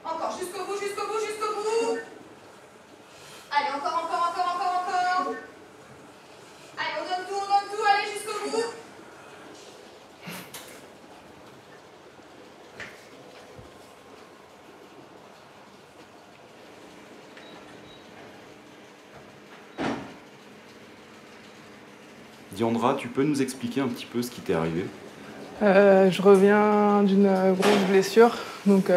Encore, jusqu'au bout, jusqu'au bout, jusqu'au bout. Allez, encore. Allez, on donne tout, allez, jusqu'au bout. Diandra, tu peux nous expliquer un petit peu ce qui t'est arrivé? Je reviens d'une grosse blessure, donc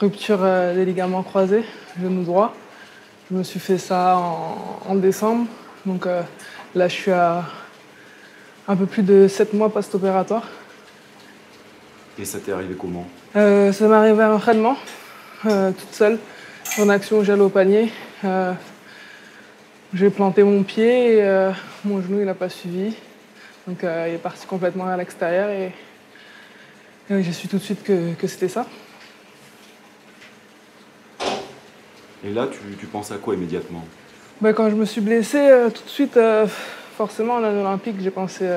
rupture des ligaments croisés, genou droit. Je me suis fait ça en décembre, donc là je suis à un peu plus de 7 mois post-opératoire. Et ça t'est arrivé comment? Ça m'est arrivé à l'entraînement, toute seule, en action gel au panier. J'ai planté mon pied et mon genou il n'a pas suivi. Donc il est parti complètement à l'extérieur et j'ai su tout de suite que c'était ça. Et là, tu penses à quoi immédiatement? Quand je me suis blessée, tout de suite, forcément en année olympique, j'ai pensé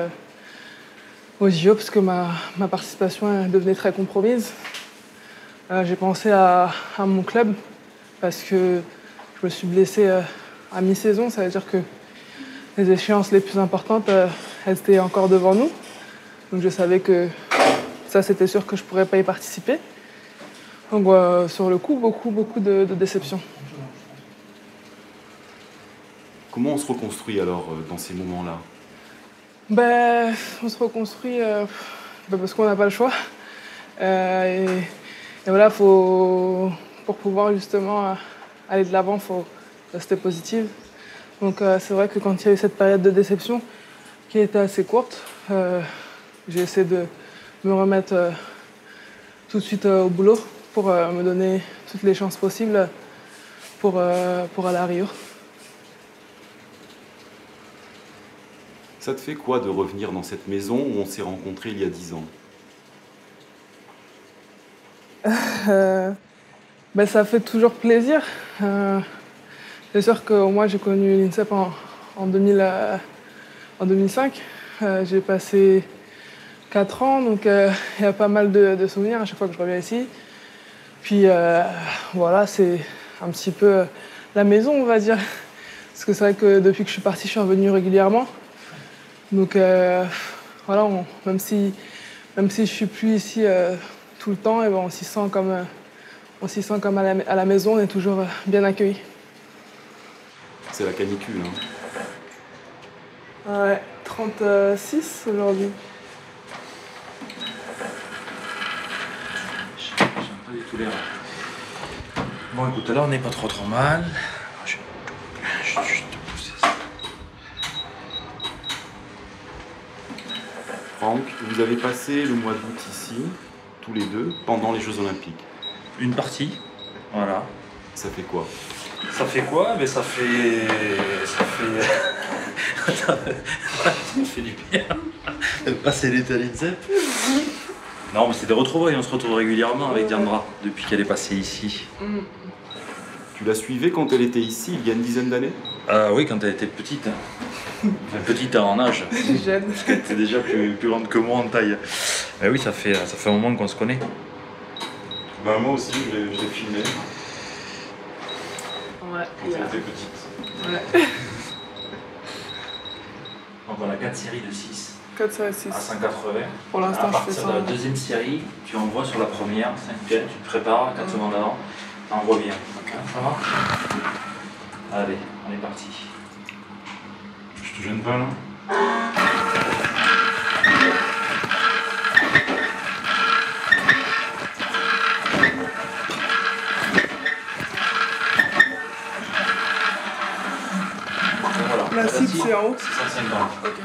aux JO parce que ma participation devenait très compromise. J'ai pensé à mon club parce que je me suis blessée à mi-saison, ça veut dire que les échéances les plus importantes, elles étaient encore devant nous. Donc je savais que ça, c'était sûr que je ne pourrais pas y participer. Donc sur le coup, beaucoup de déception. Comment on se reconstruit alors dans ces moments-là? On se reconstruit parce qu'on n'a pas le choix. Et voilà, pour pouvoir justement aller de l'avant, il faut rester positive. Donc c'est vrai que quand il y a eu cette période de déception qui était assez courte, j'ai essayé de me remettre tout de suite au boulot pour me donner toutes les chances possibles pour aller à Rio. Ça te fait quoi de revenir dans cette maison où on s'est rencontrés il y a 10 ans? Ça fait toujours plaisir. C'est sûr que moi j'ai connu l'INSEP en 2005. J'ai passé 4 ans, donc il y a pas mal de souvenirs à chaque fois que je reviens ici. Puis voilà, c'est un petit peu la maison, on va dire. Parce que c'est vrai que depuis que je suis partie, je suis revenue régulièrement. Donc voilà, même si je suis plus ici tout le temps, et on s'y sent comme à la maison, on est toujours bien accueillis. C'est la canicule, hein? Ouais, 36 aujourd'hui. J'ai pas du tout l'air. Bon, écoute, là on n'est pas trop mal. Je vais juste pousser ça. Franck, vous avez passé le mois d'août ici, tous les deux, pendant les Jeux Olympiques. Une partie, voilà. Ça fait quoi? Ça fait quoi? Mais ça fait du bien. Passer l'été à l'INSEP. Non, mais c'est des retrouvailles, on se retrouve régulièrement avec Diandra depuis qu'elle est passée ici. Tu la suivais quand elle était ici, il y a une dizaine d'années? Oui, quand elle était petite. Enfin, petite en âge. Jeune. Parce qu'elle était déjà plus grande que moi en taille. Mais oui, ça fait un moment qu'on se connaît. Moi aussi, je l'ai filmé. Ouais. Quand elle était petite. Ouais. Donc on a 4 séries de 6. 4 sur 6. À 180. Pour l'instant, à je fais partir ça. de la deuxième série, tu envoies sur la première, 5 pieds, tu te prépares, 4 secondes avant, tu envoies bien. Okay. Ça va? Allez, on est parti. Je te gêne pas là? La cible, c'est en haut. 650. Ok.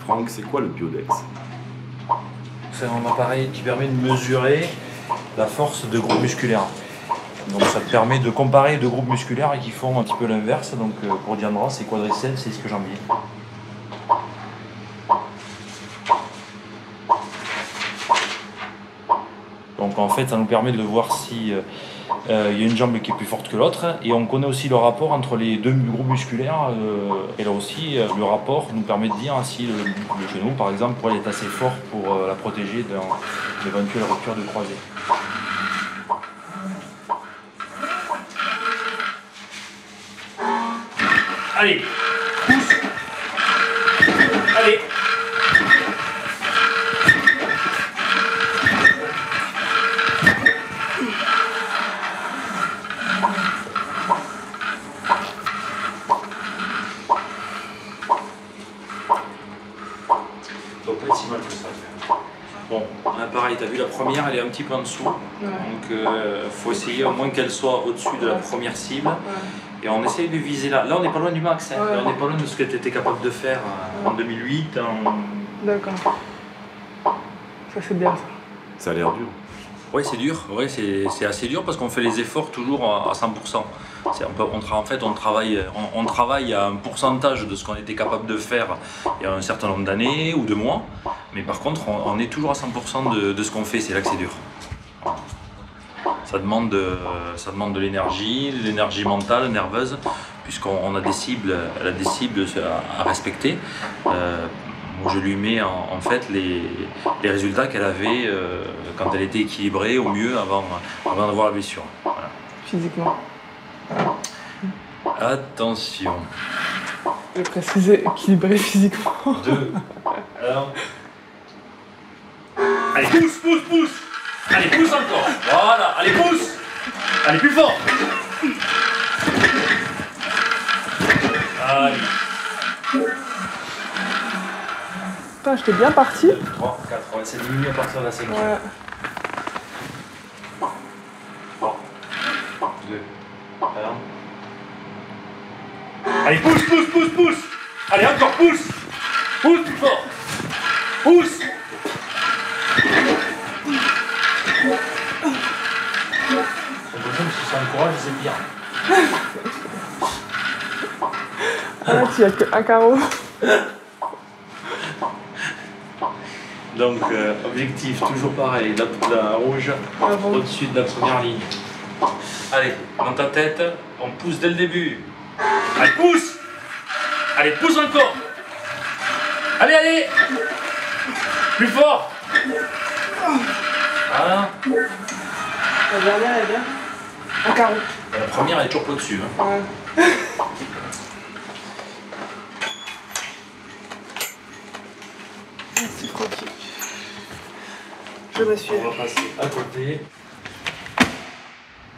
Franck, c'est quoi le biodex? C'est un appareil qui permet de mesurer la force de groupes musculaires. Donc ça te permet de comparer deux groupes musculaires et qui font un petit peu l'inverse. Donc pour Diandra, c'est quadriceps, c'est ischio-jambier. Donc en fait, ça nous permet de voir si il y a une jambe qui est plus forte que l'autre. Et on connaît aussi le rapport entre les deux groupes musculaires. Et là aussi, le rapport nous permet de dire si le genou, par exemple, pourrait être assez fort pour la protéger d'une éventuelle rupture de croisée. Allez, pousse. Allez. Donc pas si mal que ça. Bon, pareil, tu as vu la première, elle est un petit peu en dessous. Ouais. Donc faut essayer au moins qu'elle soit au-dessus de la première cible. Ouais. Et on essaye de viser là. Là, on n'est pas loin du max. Hein. Ouais. Là, on n'est pas loin de ce que tu étais capable de faire en 2008. D'accord. Ça, c'est bien ça. Ça a l'air dur. Oui, c'est dur. Ouais, c'est assez dur parce qu'on fait les efforts toujours à 100%. En fait, on travaille à un pourcentage de ce qu'on était capable de faire il y a un certain nombre d'années ou de mois. Mais par contre, on est toujours à 100% de ce qu'on fait. C'est là que c'est dur. Ça demande de l'énergie mentale, nerveuse, puisqu'on a des cibles, elle a des cibles à respecter. Moi, je lui mets en fait les résultats qu'elle avait quand elle était équilibrée au mieux avant d'avoir la blessure. Voilà. Physiquement. Attention. Je vais préciser équilibré physiquement. 2, 1. Allez, pousse, pousse, pousse. Allez, pousse encore. Voilà, allez, pousse. Allez, plus fort. Allez. Putain, j'étais bien parti. 3, 4, on va essayer de diminuer à partir de la 5e. Ouais. 3, 2, 1. Allez, pousse, pousse, pousse, pousse. Allez, encore, pousse. Pousse plus fort. Pousse. Si ça encourage, c'est bien. Ah là, tu as qu'un carreau. Donc, objectif toujours pareil, la rouge au-dessus de la première ligne. Allez, dans ta tête, on pousse dès le début. Allez, pousse. Allez, pousse encore. Allez, allez. Plus fort. Voilà. La dernière, elle est bien. Un carreau. La première, elle est toujours au-dessus. Hein. Ouais. Merci, Francky. Je me suis. On va passer à côté.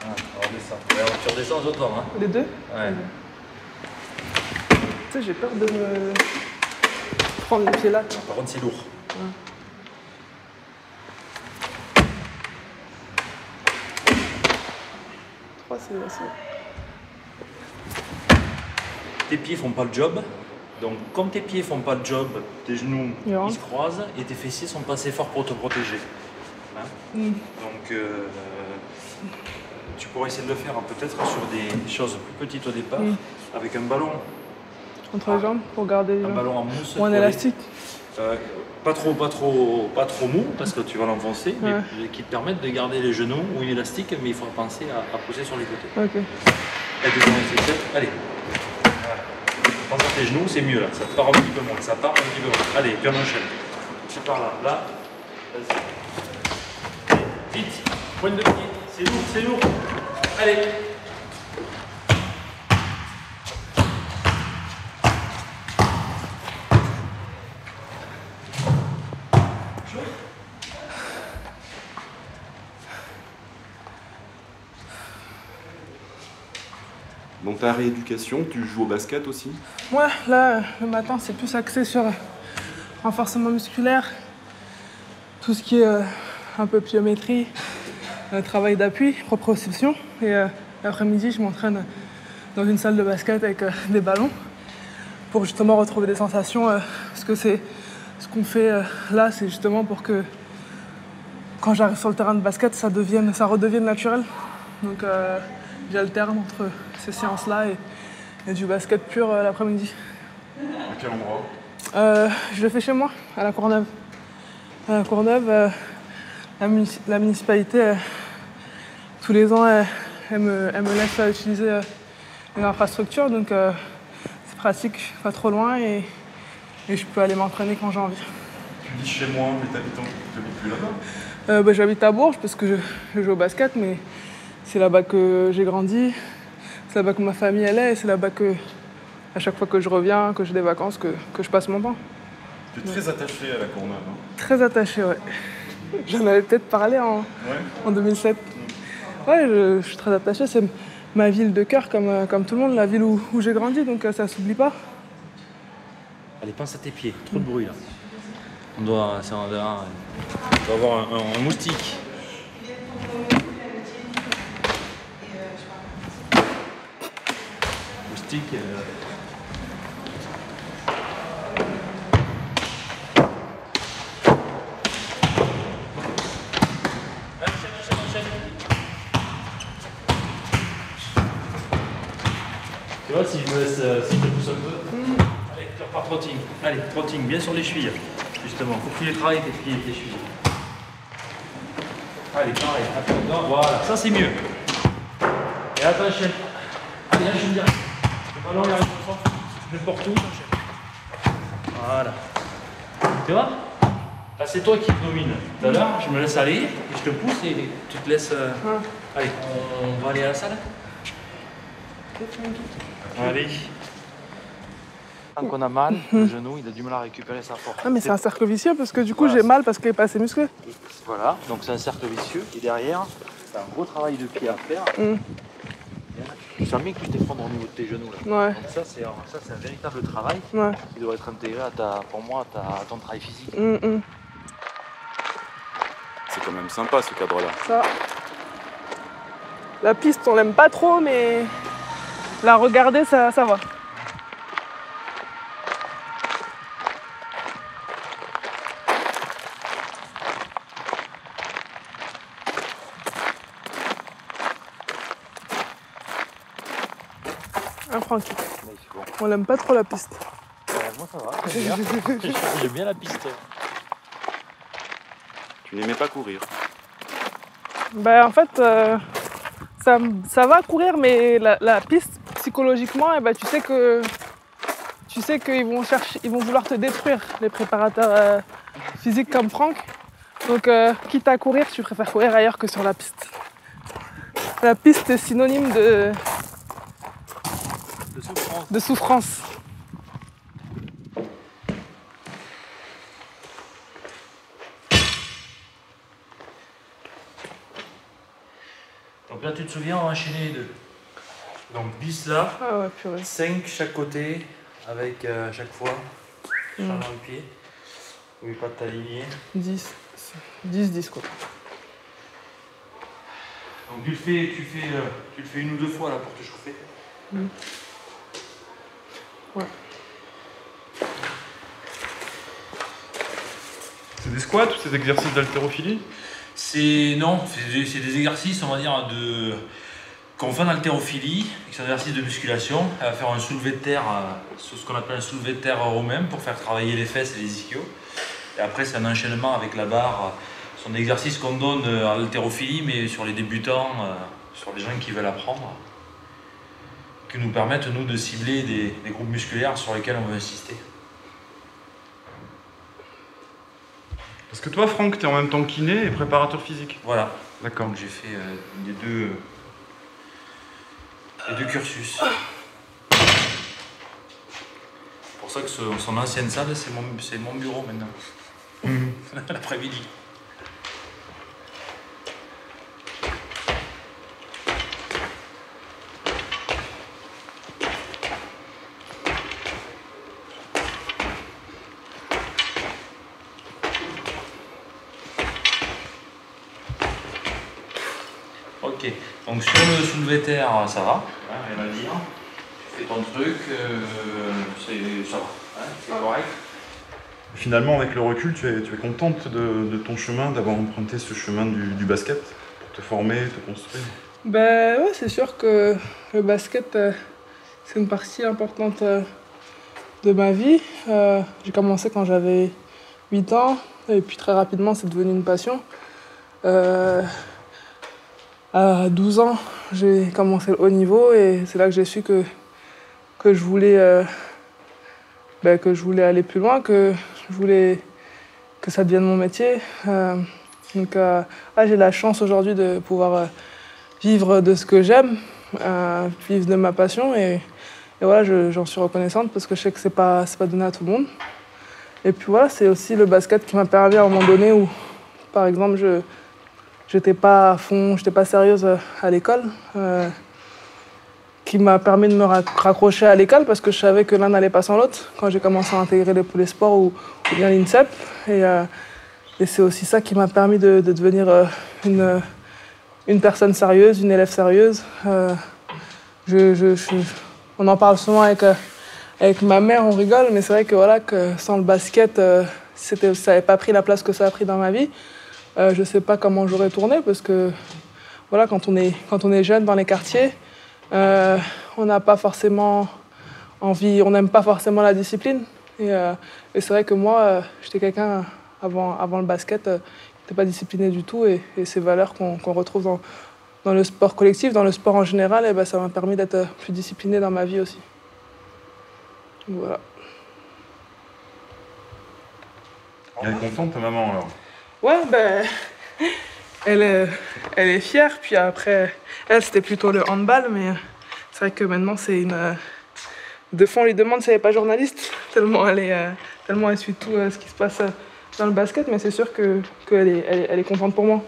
Ah, on redescend. Ouais, tu redescends aux autres, hein. Les deux? Ouais. Tu sais, j'ai peur de me prendre le pied là. Par contre, c'est lourd. Ouais. C'est assez. Tes pieds font pas le job, donc comme tes pieds font pas le job, tes genoux ils se croisent et tes fessiers sont pas assez forts pour te protéger. Hein Donc tu pourrais essayer de le faire peut-être sur des choses plus petites au départ, avec un ballon. Entre les jambes pour garder les un jambes. ballon en mousse. Ou un élastique. Pas trop mou parce que tu vas l'enfoncer, mais qui te permettent de garder les genoux ou une élastique, mais il faut penser à pousser sur les côtés. Ok. Allez. Voilà. Pense à tes genoux, c'est mieux là. Ça part un petit peu moins. Ça part un petit peu moins. Allez, puis on enchaîne. Tu pars là. Là. Vas-y. Vite. Pointe de pied. C'est lourd, c'est lourd. Allez. Dans ta rééducation, tu joues au basket aussi? Ouais, là, le matin, c'est plus axé sur renforcement musculaire, tout ce qui est un peu pliométrie, travail d'appui, proprioception. Et l'après-midi, je m'entraîne dans une salle de basket avec des ballons pour justement retrouver des sensations. Parce que c'est ce qu'on fait là, c'est justement pour que quand j'arrive sur le terrain de basket, ça redevienne naturel. Donc j'alterne entre ces séances-là et du basket pur l'après-midi. À quel endroit? Je le fais chez moi, à la Courneuve. À la Courneuve, la municipalité, tous les ans, elle me laisse utiliser une infrastructure, donc c'est pratique, pas trop loin, et je peux aller m'entraîner quand j'ai envie. Tu dis chez moi, mais t'habites plus là-bas? J'habite à Bourges parce que je joue au basket, mais c'est là-bas que j'ai grandi, c'est là-bas que ma famille elle est, et c'est là-bas que, à chaque fois que je reviens, que j'ai des vacances, que je passe mon temps. Tu es très attaché à la Courneuve, hein? Très attaché, ouais. J'en avais peut-être parlé en 2007. Ouais, je suis très attaché, c'est ma ville de cœur comme tout le monde, la ville où j'ai grandi, donc ça s'oublie pas. Allez, pense à tes pieds, trop de bruit là. On doit avoir un moustique. Moustique. Tu vois, si je me laisse, si je te pousse un peu. Allez, tu repars trotting. Allez, trotting, bien sur les chevilles. Justement, faut que tu les travailles tes pieds et tes chevilles. Allez, pareil, attends, voilà, ça c'est mieux. Et attends, enchaîne. Allez, enchaîne direct. Le ballon, il arrive au centre. N'importe où, enchaîne. Voilà. Tu vois? Là, c'est toi qui te domine. Tout à l'heure, je me laisse aller, et je te pousse et tu te laisses. Allez, on va aller à la salle. Allez. Quand on a mal, le genou, il a du mal à récupérer sa force. Ah mais c'est un cercle vicieux parce que du coup j'ai mal parce qu'il n'est pas assez musclé. Voilà, donc c'est un cercle vicieux et derrière, c'est un gros travail de pied à faire. Tu sens bien que tu t'effondres au niveau de tes genoux là. Ouais. Donc ça c'est un véritable travail qui doit être intégré pour moi à ton travail physique. C'est quand même sympa ce cadre-là. Ça. La piste on l'aime pas trop mais la regarder ça va. Un Francky. Bon. On l'aime pas trop la piste. Moi ça va, j'aime bien la piste. Tu n'aimais pas courir? Ben en fait, ça va courir, mais la piste, psychologiquement, eh ben, tu sais qu'ils vont vouloir te détruire, les préparateurs physiques comme Franck. Donc, quitte à courir, tu préfères courir ailleurs que sur la piste. La piste est synonyme de souffrance. Donc là, tu te souviens, on va enchaîner les deux. Donc bis là, 5 chaque côté, avec chaque fois, changeant le pied. N'oublie pas de t'aligner. 10 quoi. Donc tu le fais une ou deux fois là pour te chauffer. Ouais. C'est des squats ou c'est des exercices d'haltérophilie? Non, c'est des exercices, on va dire, qu'on fait en haltérophilie, c'est un exercice de musculation. Elle va faire un soulevé de terre, ce qu'on appelle un soulevé de terre romain pour faire travailler les fesses et les ischios. Et après, c'est un enchaînement avec la barre. Ce sont des exercices qu'on donne à l'haltérophilie, mais sur les débutants, sur les gens qui veulent apprendre, qui nous permettent, nous, de cibler des groupes musculaires sur lesquels on veut insister. Parce que toi, Franck, tu es en même temps kiné et préparateur physique. Voilà. D'accord. Donc j'ai fait les deux cursus. C'est pour ça que son ancienne salle, c'est mon bureau maintenant. L'après-midi. Ok, donc sur le soulevé terre, ça va, rien à dire. fais ton truc, ça va, hein, c'est correct. Finalement, avec le recul, tu es contente de ton chemin, d'avoir emprunté ce chemin du basket pour te former, te construire? Ben ouais, c'est sûr que le basket, c'est une partie importante de ma vie. J'ai commencé quand j'avais 8 ans et puis très rapidement, c'est devenu une passion. À 12 ans, j'ai commencé le haut niveau et c'est là que j'ai su que je voulais, que je voulais aller plus loin, que je voulais que ça devienne mon métier. J'ai la chance aujourd'hui de pouvoir vivre de ce que j'aime, vivre de ma passion et voilà, j'en suis reconnaissante parce que je sais que c'est pas donné à tout le monde. Et puis voilà, c'est aussi le basket qui m'a permis à un moment donné où, par exemple, j'étais pas à fond, j'étais pas sérieuse à l'école, qui m'a permis de me raccrocher à l'école parce que je savais que l'un n'allait pas sans l'autre quand j'ai commencé à intégrer les sports ou bien l'INSEP. Et c'est aussi ça qui m'a permis de devenir une personne sérieuse, une élève sérieuse. On en parle souvent avec ma mère, on rigole, mais c'est vrai que, voilà, que sans le basket, ça n'avait pas pris la place que ça a pris dans ma vie. Je ne sais pas comment j'aurais tourné parce que voilà, quand on est jeune dans les quartiers, on n'a pas forcément envie, on n'aime pas forcément la discipline. Et c'est vrai que moi, j'étais quelqu'un avant le basket qui n'était pas discipliné du tout et ces valeurs qu'on retrouve dans le sport collectif, dans le sport en général, et ça m'a permis d'être plus discipliné dans ma vie aussi. Voilà. Elle est contente, ta maman, alors? Ouais, elle est fière. Puis après, elle, c'était plutôt le handball, mais c'est vrai que maintenant, c'est une... De fond, on lui demande si elle n'est pas journaliste, tellement elle suit tout ce qui se passe dans le basket, mais c'est sûr qu'elle est contente pour moi.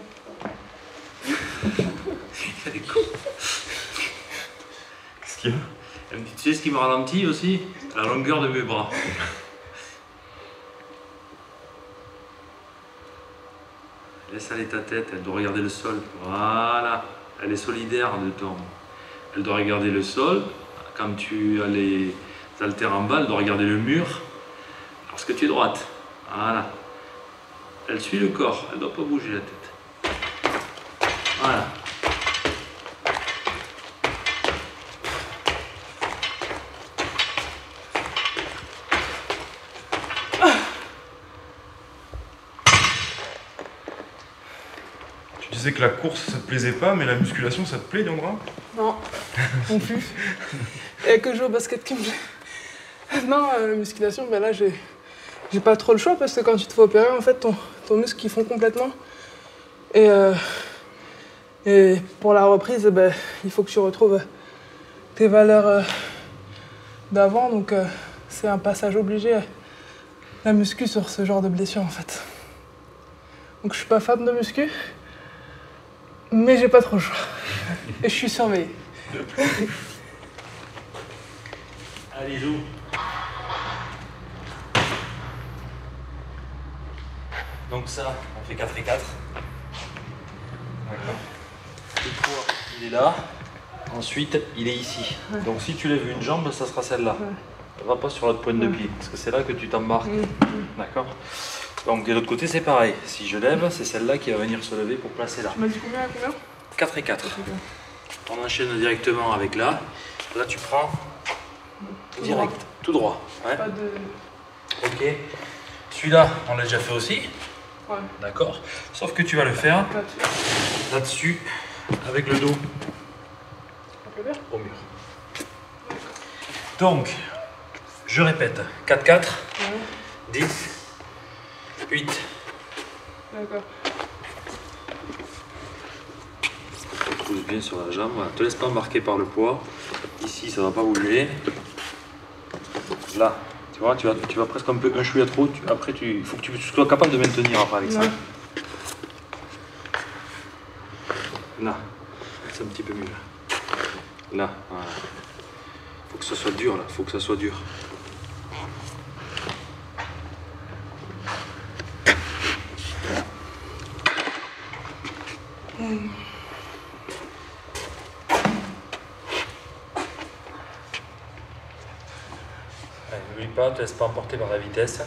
Elle est cool. Qu'est-ce qu'il y a? Tu sais ce qui me ralentit aussi? La longueur de mes bras. Laisse aller ta tête, elle doit regarder le sol. Voilà, elle est solidaire de ton. Elle doit regarder le sol. Quand tu as les haltères en bas, elle doit regarder le mur. Parce que tu es droite. Voilà. Elle suit le corps, elle ne doit pas bouger la tête. Voilà. Tu disais que la course, ça te plaisait pas, mais la musculation, ça te plaît, Diandra? Non, non plus. Il n'y a que jouer au basket qui me plaît. Non, la musculation, là, j'ai pas trop le choix parce que quand tu te fais opérer, en fait, ton muscle, il fond complètement. Et pour la reprise, il faut que tu retrouves tes valeurs d'avant. Donc, c'est un passage obligé, la muscu, sur ce genre de blessure, en fait. Donc, je suis pas fan de muscu, mais j'ai pas trop le choix. Et je suis surveillée. Allez, joue. Donc ça, on fait 4 et 4. D'accord. Le poids, il est là. Ensuite, il est ici. Ouais. Donc si tu lèves une jambe, ça sera celle-là. Ouais. Ça va pas sur l'autre pointe de pied, parce que c'est là que tu t'embarques. D'accord. Donc de l'autre côté, c'est pareil. Si je lève, c'est celle-là qui va venir se lever pour placer là. Tu m'as dit combien à combien? 4 et 4. On enchaîne directement avec là. Là, tu prends direct, tout droit. Ouais. Pas de... Ok. Celui-là, on l'a déjà fait aussi. Ouais. D'accord. Sauf que tu vas le faire là-dessus, avec le dos au mur. Donc, je répète. 4, 4, 10, 8. D'accord. On trouve bien sur la jambe. Voilà. Te laisse pas embarquer par le poids. Ici, ça va pas bouger. Là. Tu vois, tu vas presque un peu un chouïa trop. Après, il faut que tu sois capable de maintenir après avec ça. Là, c'est un petit peu mieux. Là, voilà. Faut que ça soit dur là. Faut que ça soit dur. N'oublie pas, ne te laisse pas emporter par la vitesse.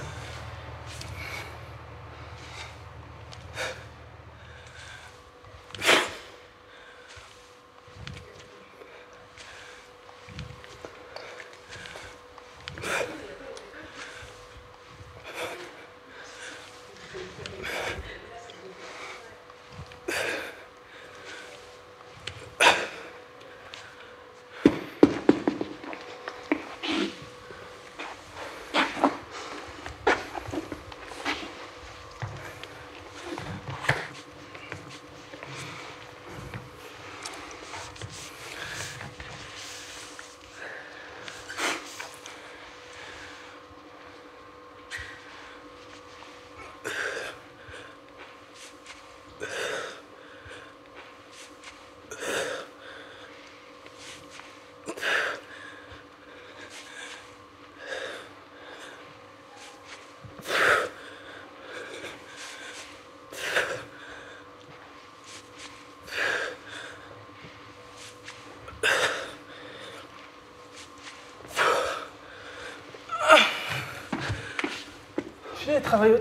J'ai travaillé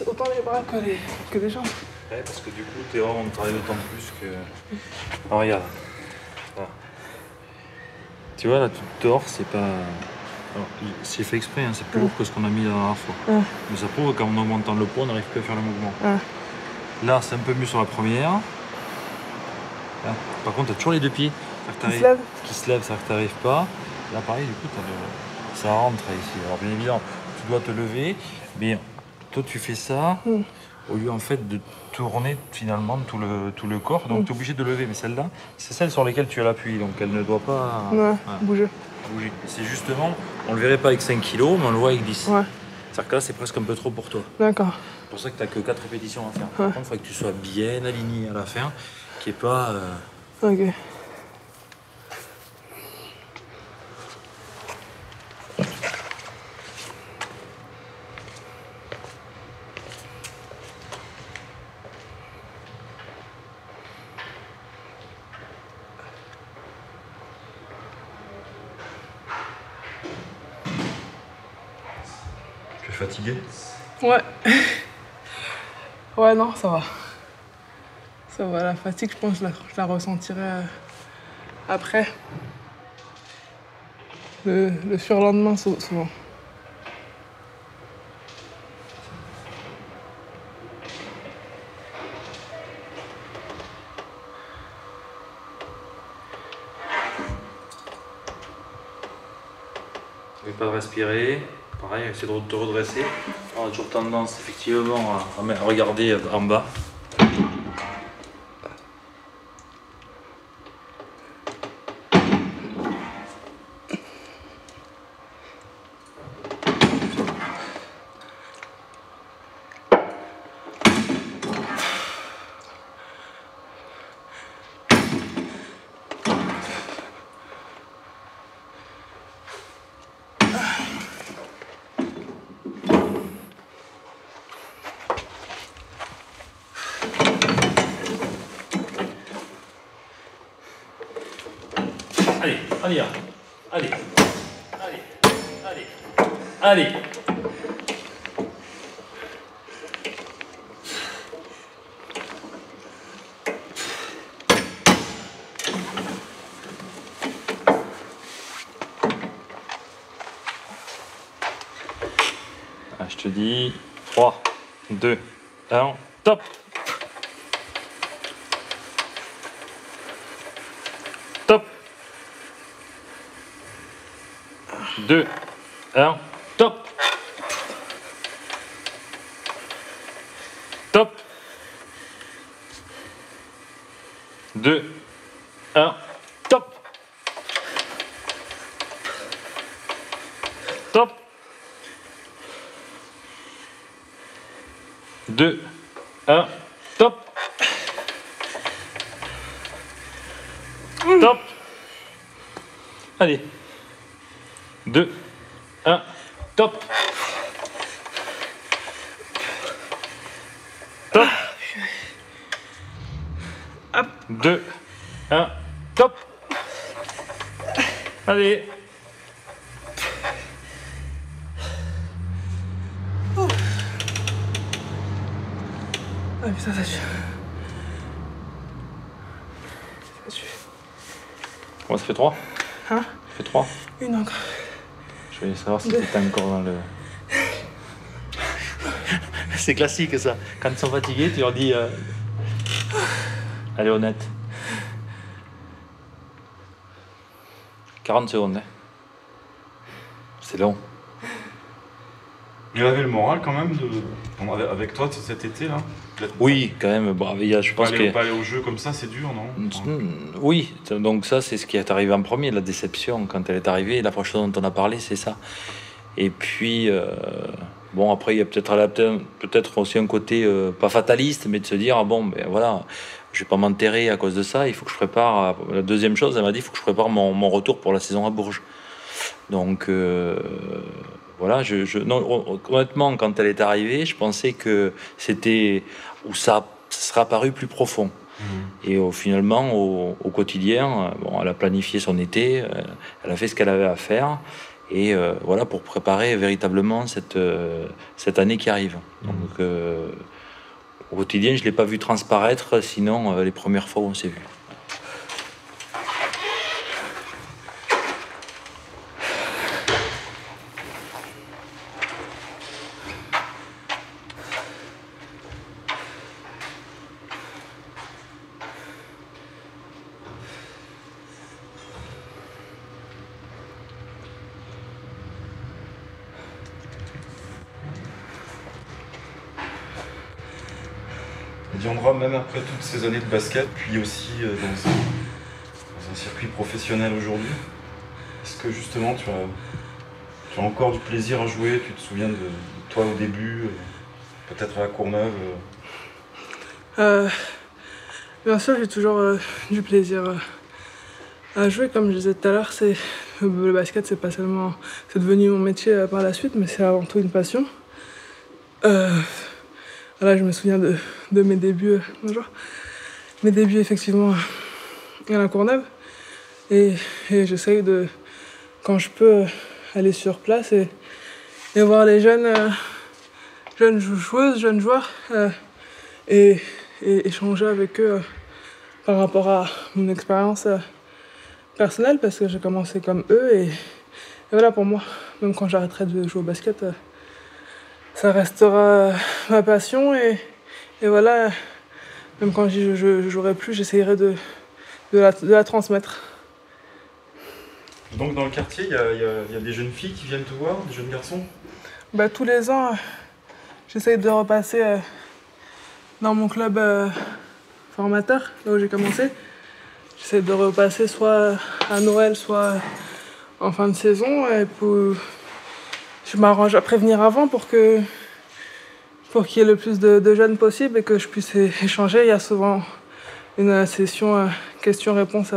autant les bras que les jambes. Ouais, parce que du coup, Théo, on travaille d'autant plus que... Alors, regarde. Voilà. Tu vois, là, tout dehors, c'est pas... Alors, c'est fait exprès, hein, c'est plus lourd que ce qu'on a mis la dernière fois. Mais ça prouve qu'en augmentant le poids, on n'arrive plus à faire le mouvement. Là, c'est un peu mieux sur la première. Là. Par contre, tu as toujours les deux pieds qui se lèvent, ça que tu n'arrives pas. Là, pareil, du coup, ça rentre ici. Alors, bien évidemment, tu dois te lever, mais toi, tu fais ça au lieu en fait de tourner finalement tout le corps. Donc, tu es obligé de lever. Mais celle-là, c'est celle sur laquelle tu as l'appui. Donc, elle ne doit pas bouger. C'est justement, on le verrait pas avec 5 kg, mais on le voit avec 10. C'est-à-dire que là, c'est presque un peu trop pour toi. D'accord. C'est pour ça que tu n'as que 4 répétitions à faire. Par contre, il faut que tu sois bien aligné à la fin, qu'il n'y ait pas... Ok. Tu es fatigué? Ouais. Ouais, non, ça va. Ça va, la fatigue, je pense que je la ressentirai après. Le surlendemain, souvent. N'oublie pas de respirer. Pareil, essaie de te redresser. On a toujours tendance effectivement à regarder en bas. Allez, on y va. Allez, allez, allez, allez. Ah, je te dis 3, 2, 1, top. Top. 2, 1, top. Top. 2, 1, top. Top. 2, 1, top. Top. Allez. 2, 1, top. Top. 2, 1, top. Allez. putain, ça tue. Ça tue. Comment ça fait 3? Hein? Ça fait 3? Une encore. Je voulais savoir si t'étais encore dans le... C'est classique ça. Quand ils sont fatigués, tu leur dis... Allez, honnête. 40 secondes. Hein. C'est long. Il avait le moral quand même avec toi cet été là. Oui, quand même. Bon, je pense que... Pas aller au jeu comme ça, c'est dur, non? Oui, donc ça, c'est ce qui est arrivé en premier, la déception. Quand elle est arrivée, la première chose dont on a parlé, c'est ça. Et puis, bon, après, il y a peut-être aussi un côté pas fataliste, mais de se dire, ah bon, ben voilà, je vais pas m'enterrer à cause de ça, il faut que je prépare... La deuxième chose, elle m'a dit, il faut que je prépare mon retour pour la saison à Bourges. Donc... voilà, non, honnêtement, quand elle est arrivée, je pensais que c'était où ça serait apparu plus profond. Et finalement, au quotidien, bon, elle a planifié son été, elle a fait ce qu'elle avait à faire, et voilà, pour préparer véritablement cette année qui arrive. Donc, au quotidien, je ne l'ai pas vu transparaître, sinon les premières fois où on s'est vu. Diandra, même après toutes ces années de basket, puis aussi dans un circuit professionnel aujourd'hui, est-ce que justement tu as encore du plaisir à jouer? Tu te souviens de toi au début, peut-être à la Courneuve Bien sûr, j'ai toujours du plaisir à jouer. Comme je disais tout à l'heure, le basket, c'est pas seulement... C'est devenu mon métier par la suite, mais c'est avant tout une passion. Là, je me souviens de mes débuts, mes débuts effectivement à la Courneuve, et j'essaye de, quand je peux, aller sur place et voir les jeunes joueuses, jeunes joueurs, et échanger avec eux par rapport à mon expérience personnelle, parce que j'ai commencé comme eux, et voilà, pour moi, même quand j'arrêterai de jouer au basket, ça restera ma passion, et voilà, même quand je jouerai plus, j'essayerai de la transmettre. Donc dans le quartier, il y a des jeunes filles qui viennent te voir, des jeunes garçons? Bah, tous les ans, j'essaye de repasser dans mon club formateur, là où j'ai commencé. J'essaie de repasser soit à Noël, soit en fin de saison, et je m'arrange à prévenir avant pour qu'il y ait le plus de jeunes possible et que je puisse échanger. Il y a souvent une session questions-réponses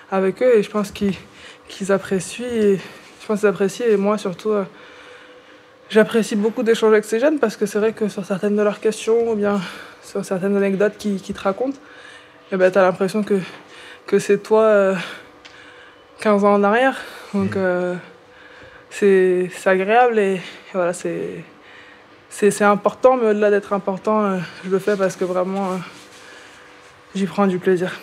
avec eux, et je pense qu'ils apprécient. Et moi surtout, j'apprécie beaucoup d'échanger avec ces jeunes, parce que c'est vrai que sur certaines de leurs questions ou bien sur certaines anecdotes qu'ils te racontent, et ben, tu as l'impression que c'est toi 15 ans en arrière. Donc c'est agréable, et voilà, c'est important, mais au-delà d'être important, je le fais parce que vraiment j'y prends du plaisir.